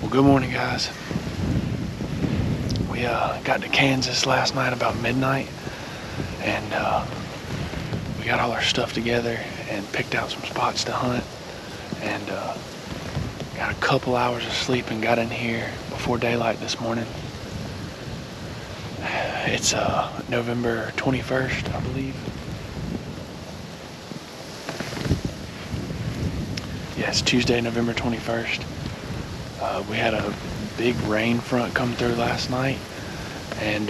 Well, good morning, guys. We got to Kansas last night about midnight, and we got all our stuff together and picked out some spots to hunt, and got a couple hours of sleep and got in here before daylight this morning. It's November 21st, I believe. Yeah, it's Tuesday, November 21st. We had a big rain front come through last night, and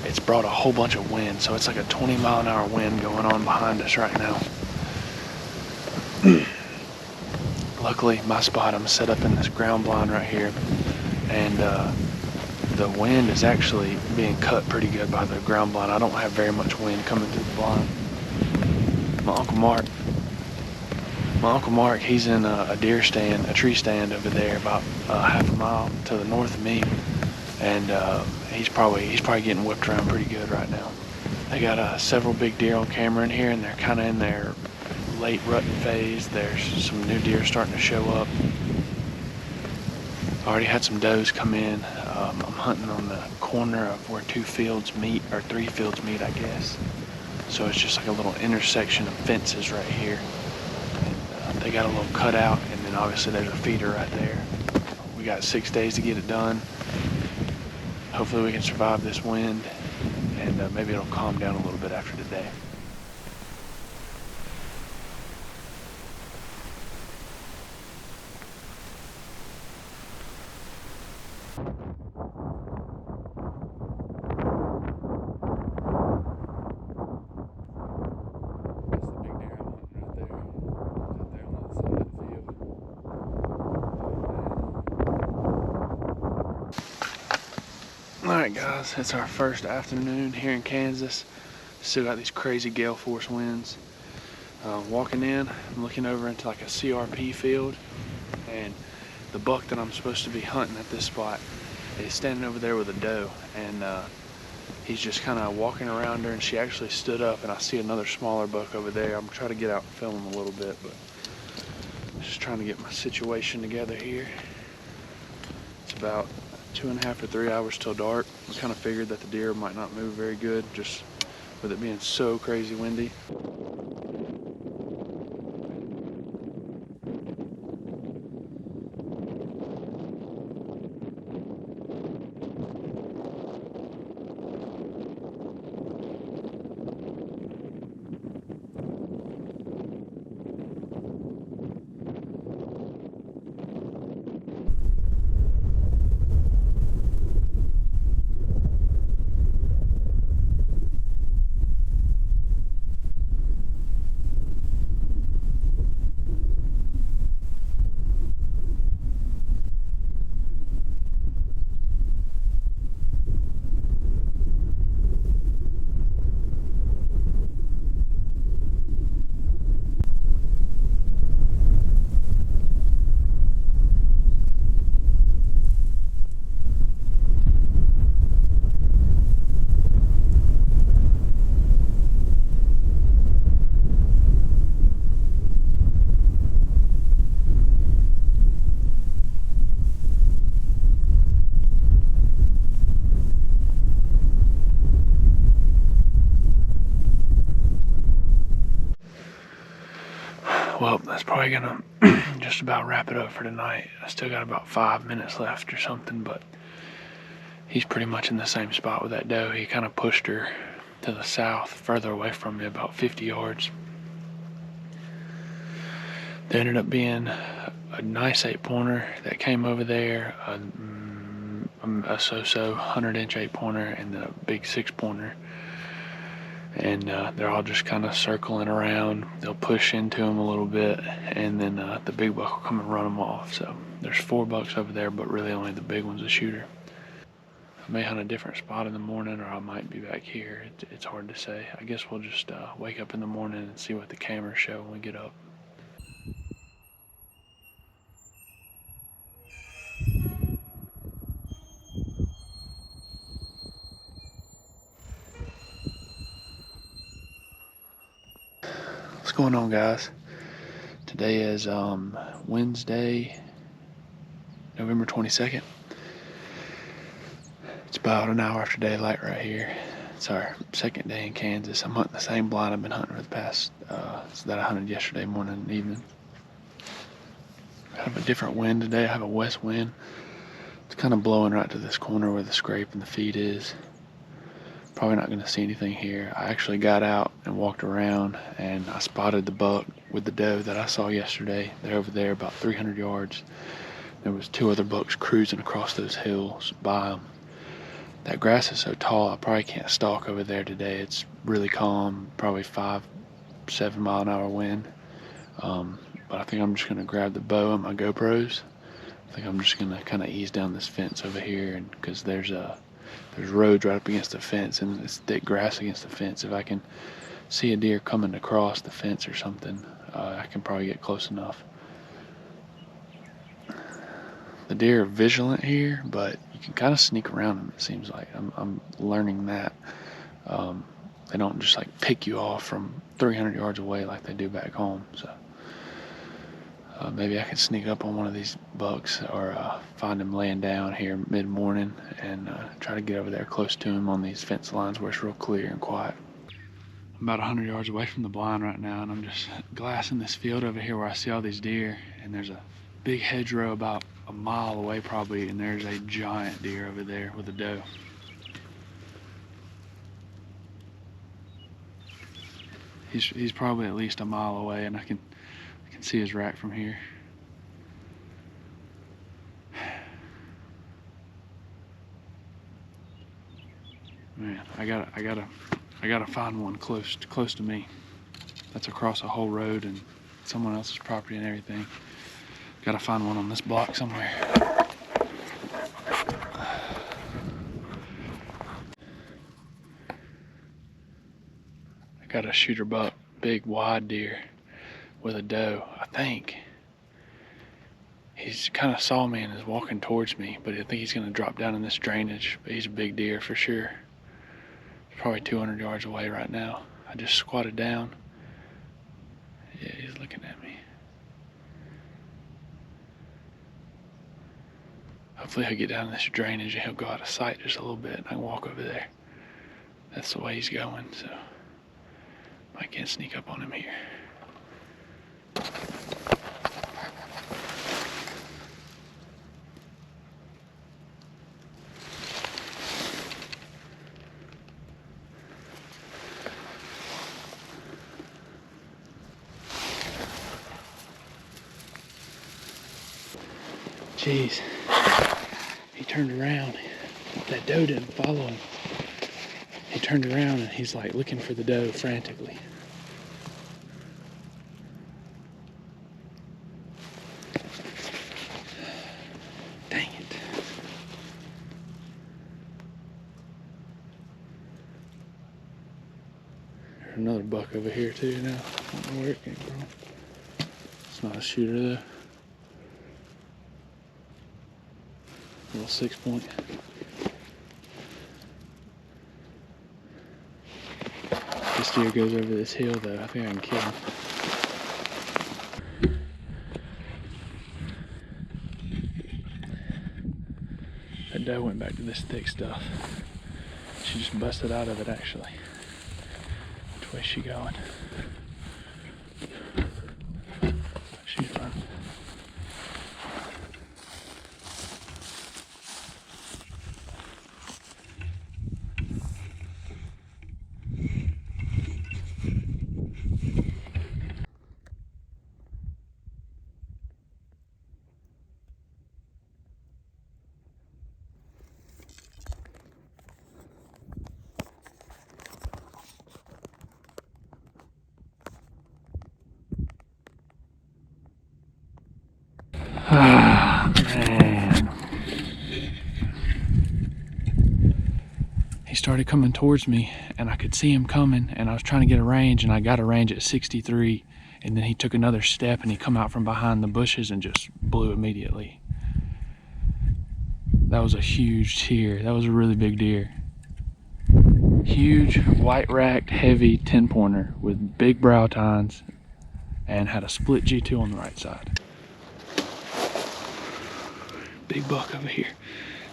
it's brought a whole bunch of wind, so it's like a 20-mile-an-hour wind going on behind us right now. Luckily, my spot, I'm set up in this ground blind right here, and the wind is actually being cut pretty good by the ground blind. I don't have very much wind coming through the blind. My Uncle Mark, he's in a tree stand over there about half a mile to the north of me, and he's probably getting whipped around pretty good right now. They got several big deer on camera in here, and they're kind of in their late rutting phase. There's some new deer starting to show up. I already had some does come in. I'm hunting on the corner of where two fields meet, or three fields meet, I guess. So it's just like a little intersection of fences right here. They got a little cutout, and then obviously there's a feeder right there. We got 6 days to get it done. Hopefully we can survive this wind, and maybe it'll calm down a little bit after today. Alright guys, it's our first afternoon here in Kansas. Still got these crazy gale force winds. Walking in, I'm looking over into like a CRP field, and the buck that I'm supposed to be hunting at this spot is standing over there with a doe, and he's just kind of walking around her, and she actually stood up, and I see another smaller buck over there. I'm trying to get out and film him a little bit, but just trying to get my situation together here. It's about 2.5 or 3 hours till dark. We kind of figured that the deer might not move very good, just with it being so crazy windy. Well, that's probably gonna just about wrap it up for tonight. I still got about 5 minutes left or something, but he's pretty much in the same spot with that doe. He kind of pushed her to the south, further away from me, about 50 yards. There ended up being a nice 8-pointer that came over there, a so-so 100-inch 8-pointer, and a big 6-pointer. And they're all just kind of circling around. They'll push into them a little bit, and then the big buck will come and run them off. So there's 4 bucks over there, but really only the big one's a shooter. I may hunt a different spot in the morning, or I might be back here. It's hard to say. I guess we'll just wake up in the morning and see what the cameras show when we get up. What's going on, guys? Today is Wednesday, November 22nd. It's about an hour after daylight right here. It's our second day in Kansas. I'm hunting the same blind I've been hunting for the past, that I hunted yesterday morning and evening. I have a different wind today. I have a west wind. It's kind of blowing right to this corner where the scrape and the feed is. Probably not going to see anything here. I actually got out and walked around and I spotted the buck with the doe that I saw yesterday. They're over there about 300 yards. There was 2 other bucks cruising across those hills by them. That grass is so tall, I probably can't stalk over there today. It's really calm, probably 5-7 mile an hour wind. But I think I'm just gonna grab the bow and my GoPros. I think I'm just gonna kind of ease down this fence over here, and because there's roads right up against the fence and it's thick grass against the fence. If I can see a deer coming across the fence or something, I can probably get close enough. The deer are vigilant here, but you can kind of sneak around them, it seems like. I'm learning that. They don't just like pick you off from 300 yards away like they do back home. So maybe I can sneak up on one of these bucks or find him laying down here mid-morning and try to get over there close to him on these fence lines where it's real clear and quiet. I'm about 100 yards away from the blind right now, and I'm just glassing this field over here where I see all these deer, and there's a big hedgerow about a mile away probably, and there's a giant deer over there with a doe. He's probably at least a mile away, and I can see his rack from here. Man, I gotta find one close to me. That's across a whole road and someone else's property and everything. Gotta find one on this block somewhere. I got a shooter buck, big wide deer with a doe, I think. He's kind of saw me and is walking towards me, but I think he's gonna drop down in this drainage, but he's a big deer for sure. He's probably 200 yards away right now. I just squatted down. Yeah, he's looking at me. Hopefully he'll get down in this drainage and he'll go out of sight just a little bit and I can walk over there. That's the way he's going, so I can't sneak up on him here. Jeez, he turned around. That doe didn't follow him. He turned around and he's like looking for the doe frantically. Dang it. There's another buck over here too now. I don't know where it came from. It's not a shooter though. Little 6-point. This deer goes over this hill though. I think I can kill him. That doe went back to this thick stuff. She just busted out of it actually. Which way is she going? She's running. Ah, man. He started coming towards me and I could see him coming and I was trying to get a range and I got a range at 63 and then he took another step and he come out from behind the bushes and just blew immediately. That was a huge deer. That was a really big deer. Huge, white racked, heavy 10-pointer with big brow tines and had a split G2 on the right side. big buck over here.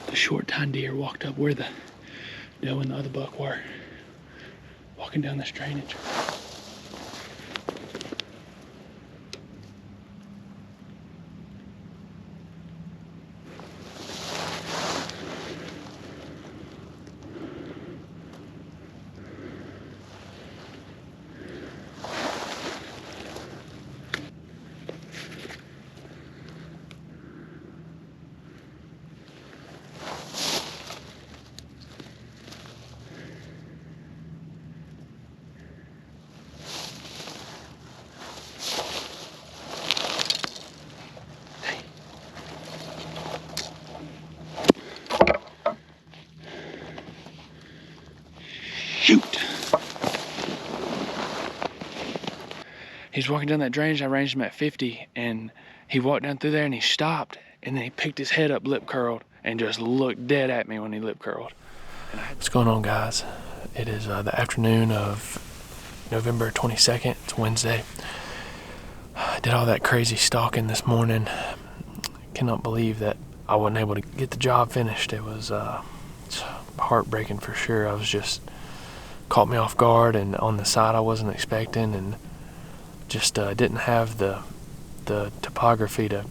The short tine deer walked up where the doe and the other buck were, walking down this drainage. Shoot! He's walking down that drainage. I ranged him at 50, and he walked down through there and he stopped, and then he picked his head up, lip curled, and just looked dead at me when he lip curled. What's going on, guys? It is the afternoon of November 22nd. It's Wednesday. I did all that crazy stalking this morning. Cannot believe that I wasn't able to get the job finished. It was it's heartbreaking for sure. I was just caught me off guard and on the side I wasn't expecting, and just didn't have the topography to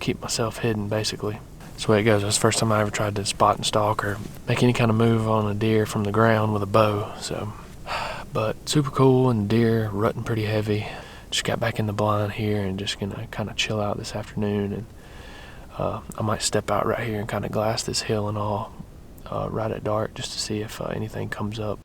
keep myself hidden, basically. That's the way it goes. That's the first time I ever tried to spot and stalk or make any kind of move on a deer from the ground with a bow. So, but super cool, and the deer rutting pretty heavy. Just got back in the blind here and just gonna kind of chill out this afternoon, and I might step out right here and kind of glass this hill and all right at dark just to see if anything comes up.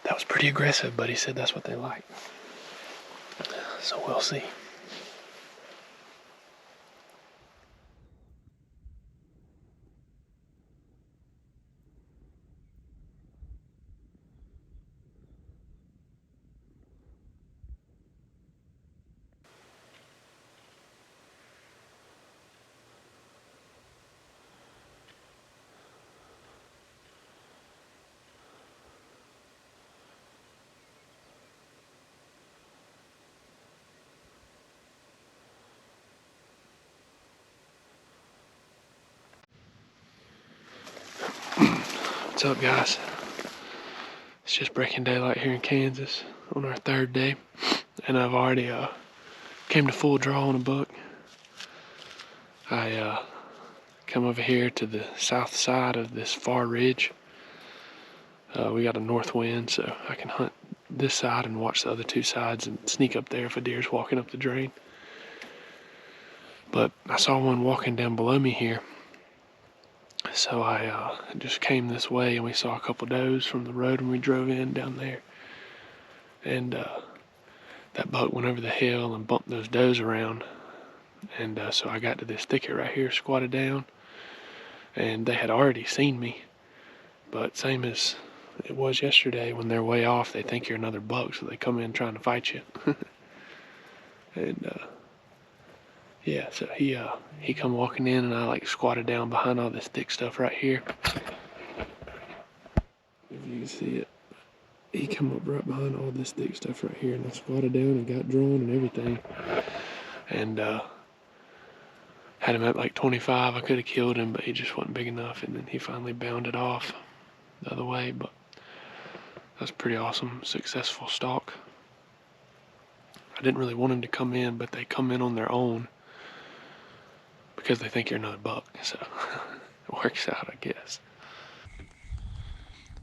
That was pretty aggressive, but he said that's what they like. So we'll see. What's up, guys? It's just breaking daylight here in Kansas on our third day, and I've already came to full draw on a buck. I come over here to the south side of this far ridge. We got a north wind, so I can hunt this side and watch the other two sides and sneak up there if a deer's walking up the drain. But I saw one walking down below me here, so I just came this way, and we saw a couple does from the road when we drove in down there. And that buck went over the hill and bumped those does around. And so I got to this thicket right here, squatted down, and they had already seen me. But same as it was yesterday, when they're way off, they think you're another buck, so they come in trying to fight you. And yeah, so he come walking in, and I like squatted down behind all this thick stuff right here. If you can see it, he come up right behind all this thick stuff right here, and I squatted down and got drawn and everything. And had him at like 25. I could have killed him, but he just wasn't big enough, and then he finally bounded off the other way. But that's pretty awesome, successful stalk. I didn't really want him to come in, but they come in on their own because they think you're another buck, so it works out, I guess.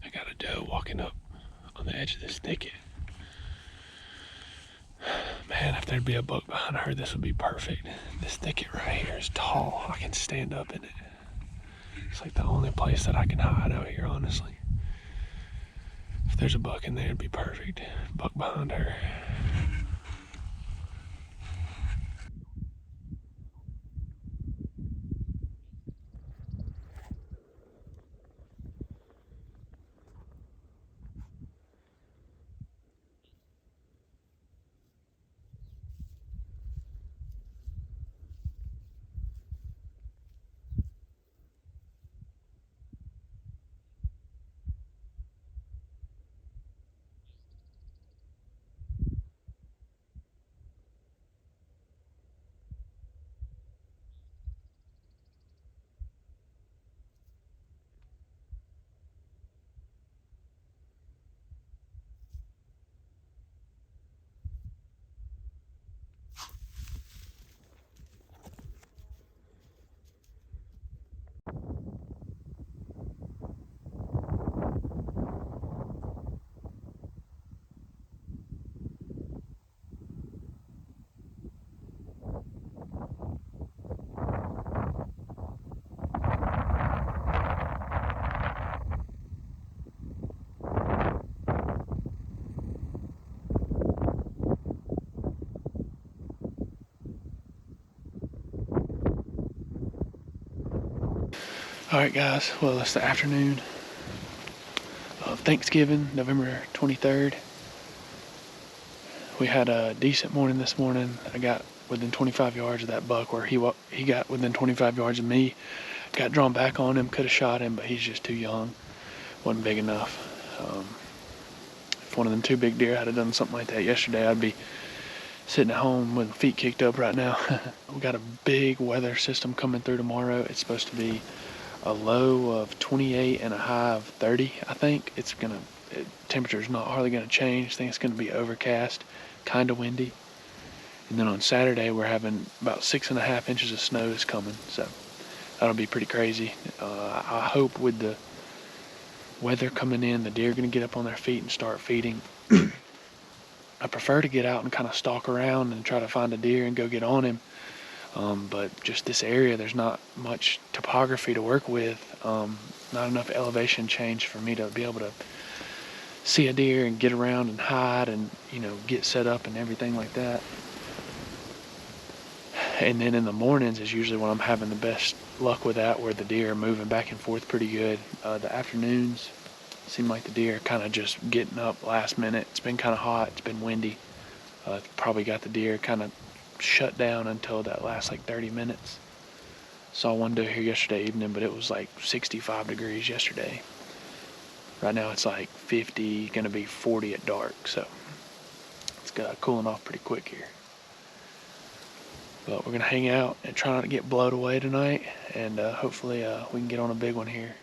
I got a doe walking up on the edge of this thicket. Man, if there'd be a buck behind her, this would be perfect. This thicket right here is tall. I can stand up in it. It's like the only place that I can hide out here, honestly. If there's a buck in there, it'd be perfect. Buck behind her. Alright guys, well it's the afternoon of Thanksgiving, November 23rd. We had a decent morning this morning. I got within 25 yards of that buck, where he got within 25 yards of me. Got drawn back on him, could have shot him, but he's just too young. Wasn't big enough. If one of them two big deer had done something like that yesterday, I'd be sitting at home with feet kicked up right now. We got a big weather system coming through tomorrow. It's supposed to be a low of 28 and a high of 30, I think. Temperature's not hardly gonna change. I think it's gonna be overcast, kinda windy. And then on Saturday, we're having about 6.5 inches of snow is coming, so that'll be pretty crazy. I hope with the weather coming in, the deer are gonna get up on their feet and start feeding. I prefer to get out and kind of stalk around and try to find a deer and go get on him. But just this area, there's not much topography to work with. Not enough elevation change for me to be able to see a deer and get around and hide and, get set up and everything like that. And then in the mornings is usually when I'm having the best luck with that, where the deer are moving back and forth pretty good. The afternoons seem like the deer are kind of just getting up last minute. It's been kind of hot, it's been windy. Probably got the deer kind of shut down until that last like 30 minutes. Saw one deer here yesterday evening, but it was like 65 degrees yesterday. Right now it's like 50, gonna be 40 at dark, so it's cooling off pretty quick here. But we're gonna hang out and try not to get blown away tonight, and hopefully we can get on a big one here.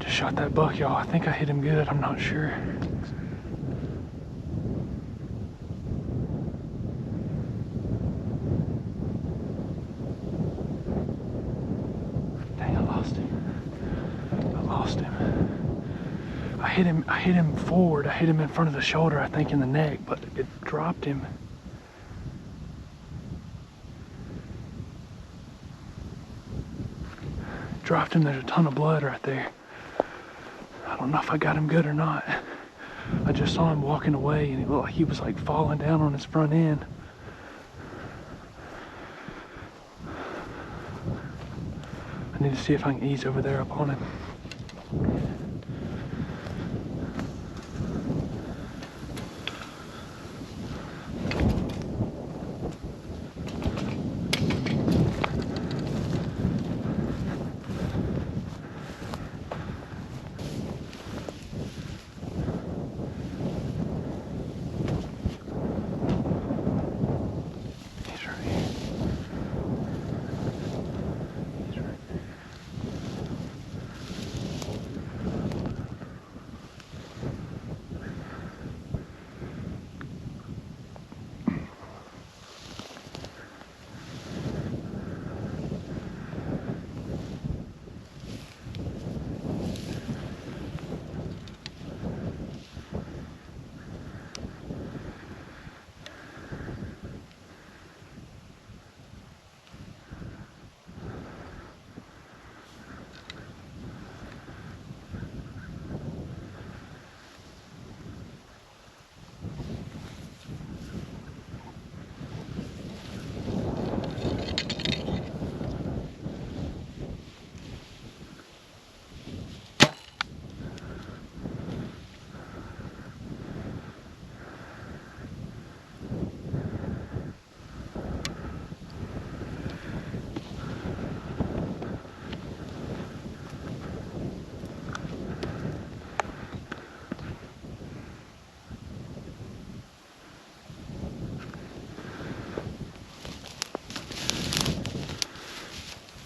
Shot that buck, y'all. I think I hit him good. I'm not sure. hit him forward. I hit him in front of the shoulder, I think in the neck, but it dropped him. Dropped him, there's a ton of blood right there. I don't know if I got him good or not. I just saw him walking away and he looked like he was like falling down on his front end. I need to see if I can ease over there up on him.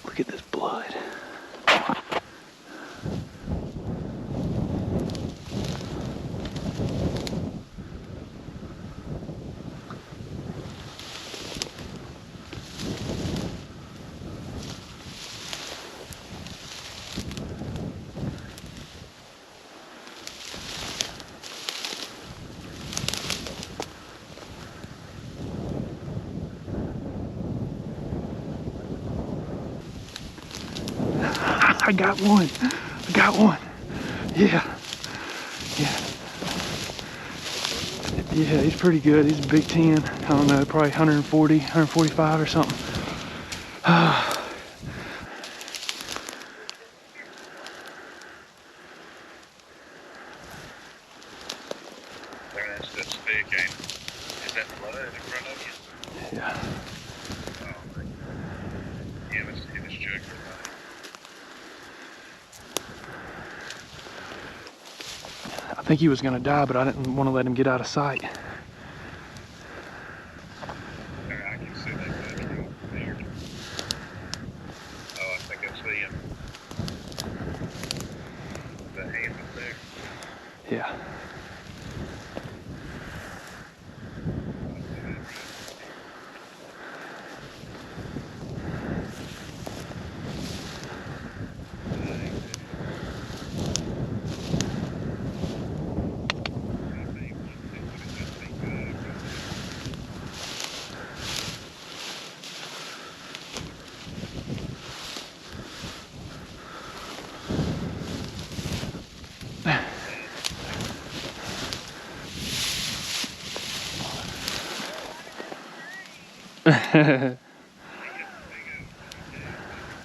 Look at this blood. I got one. I got one. Yeah. Yeah. Yeah, he's pretty good. He's a big 10. I don't know, probably 140, 145 or something. That's thick, ain't it? Is that blood in front of you? Yeah. Oh, yeah, it's jugular. I think he was gonna die, but I didn't want to let him get out of sight. I can see that country over there. Oh, I think I see him. The hand up there. Yeah.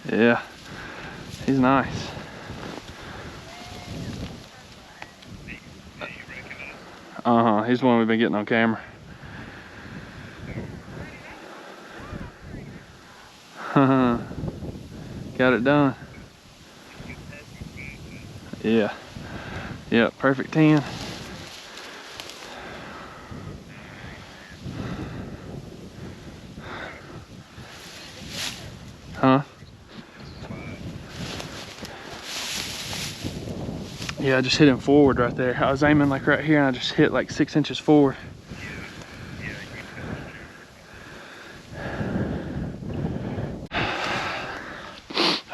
Yeah, he's nice. He's the one we've been getting on camera. Got it done. Yeah. Yeah, perfect 10. Huh? Yeah, I just hit him forward right there. I was aiming like right here and I just hit like 6 inches forward.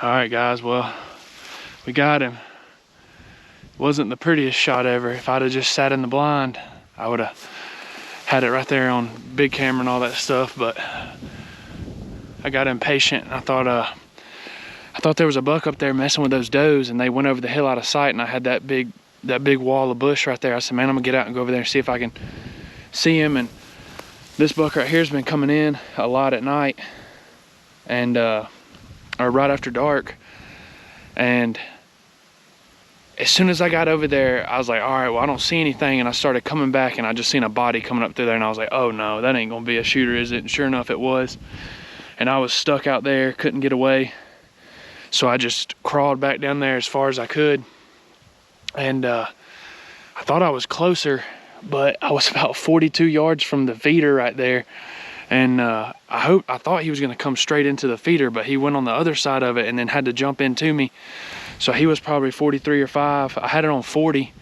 All right, guys, well, we got him. wasn't the prettiest shot ever. If I'd have just sat in the blind, I would have had it right there on big camera and all that stuff, but I got impatient and I thought there was a buck up there messing with those does, and they went over the hill out of sight, and I had that big wall of bush right there. I said, man, I'm gonna get out and go over there and see if I can see him. And this buck right here has been coming in a lot at night, and or right after dark. And as soon as I got over there, I was like, all right, well, I don't see anything. And I started coming back, and I just seen a body coming up through there, and I was like, oh no, that ain't gonna be a shooter, is it? And sure enough, it was. And I was stuck out there, couldn't get away. So I just crawled back down there as far as I could. And I thought I was closer, but I was about 42 yards from the feeder right there. And I thought he was gonna come straight into the feeder, but he went on the other side of it and then had to jump into me. So he was probably 43 or 5. I had it on 40,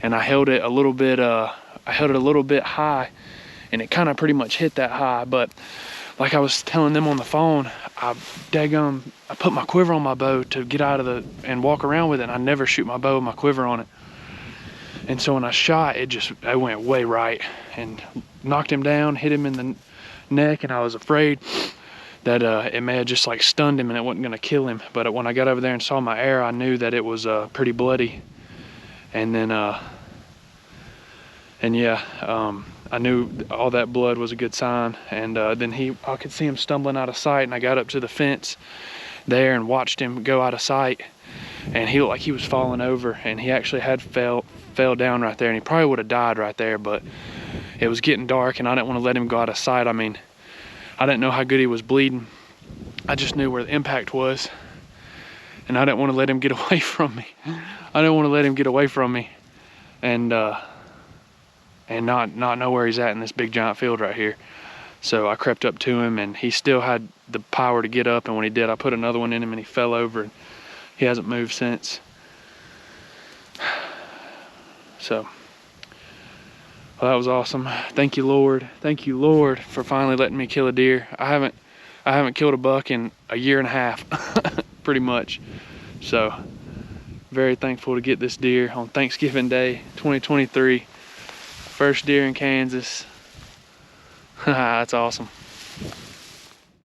and I held it a little bit high, and it kind of pretty much hit that high. But like I was telling them on the phone, I put my quiver on my bow to get out of and walk around with it, and I never shoot my bow with my quiver on it. And so when I shot, I went way right and knocked him down, hit him in the neck, and I was afraid that it may have just like stunned him and it wasn't gonna kill him. But when I got over there and saw my arrow, I knew that it was pretty bloody. And then, I knew all that blood was a good sign. And then I could see him stumbling out of sight, and I got up to the fence there and watched him go out of sight. And he looked like he was falling over, and he actually had fell down right there, and he probably would have died right there, but it was getting dark and I didn't want to let him go out of sight. I mean, I didn't know how good he was bleeding. I just knew where the impact was, and I didn't want to let him get away from me. And not know where he's at in this big giant field right here. So I crept up to him, and he still had the power to get up, and when he did, I put another one in him and he fell over, and he hasn't moved since. So, well, that was awesome. Thank you, Lord. Thank you, Lord, for finally letting me kill a deer. I haven't killed a buck in a year and a half, pretty much. So, very thankful to get this deer on Thanksgiving Day, 2023. First deer in Kansas. That's awesome.